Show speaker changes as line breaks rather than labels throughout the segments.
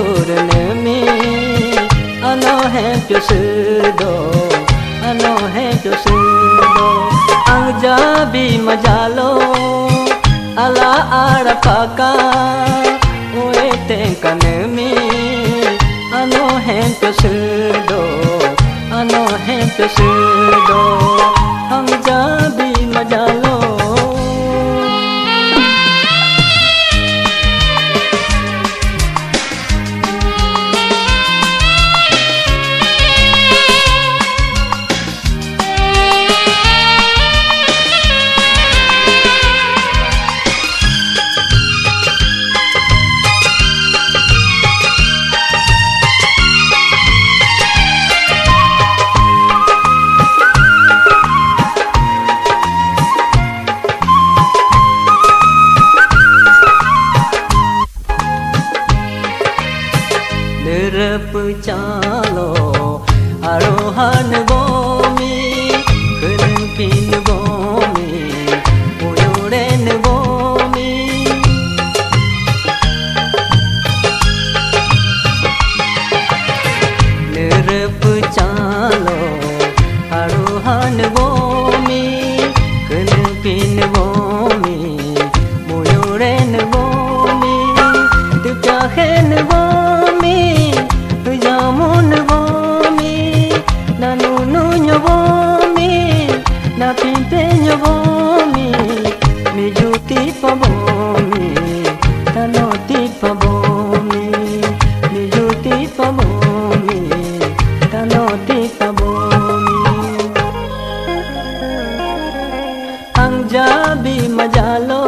nurunmi ano he pyosudo ano he pyosudo ang jabi majalo ala arapaka oe tenkanmi ano he pyosudo ano he pyosudo ang jabi majalo Nirapchalo arohan bomi kulpin bomi uyuren bomi Nirapchalo arohan bomi kulpin bomi uyuren bomi tujahen bomi Jamun bomi, nanunu bomi, na pimpe bomi, mijuti pa bomi, tanoti pa bomi, mijuti pa bomi, tanoti pa bomi. Ang jabi majalo,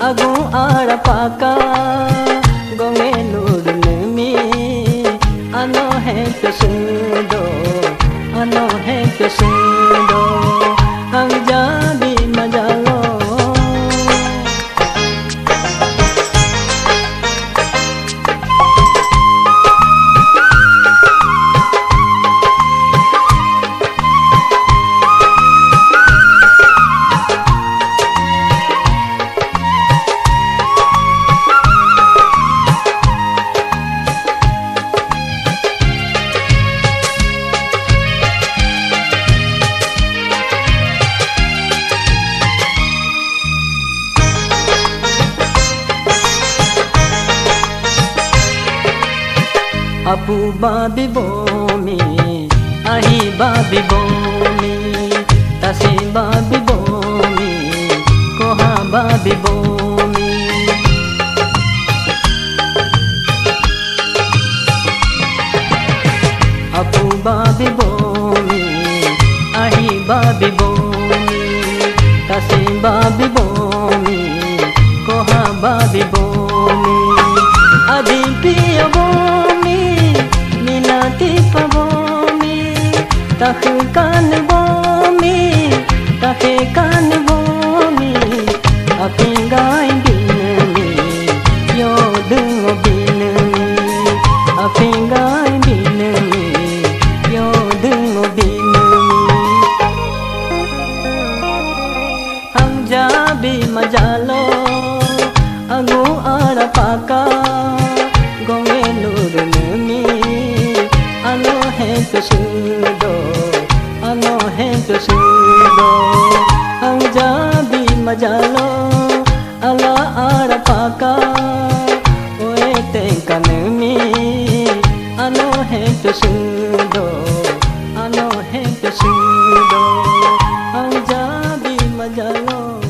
agung arapaka, gongelur nemi. Ano he pyosudo, ano he pyosudo, ang jabi majalo. Apu babi bomi, ahi babi bomi, tasi babi bomi, koha babi bomi. Apu babi bomi, ahi babi bomi, tasi babi bomi, koha babi bomi. Adi piya bomi. Minati pa bomi, tahikan bomi, tahikan bomi, apingai binami, yodung binami, apingai binami, yodung binami. Ang jabi majalo, agu arapaka, gongelur nemi. Ano he pyosudo, ano he pyosudo, ang jabi majalo, ala arapaka, oe tenkanmi, ano he pyosudo, ano he pyosudo, ang jabi majalo.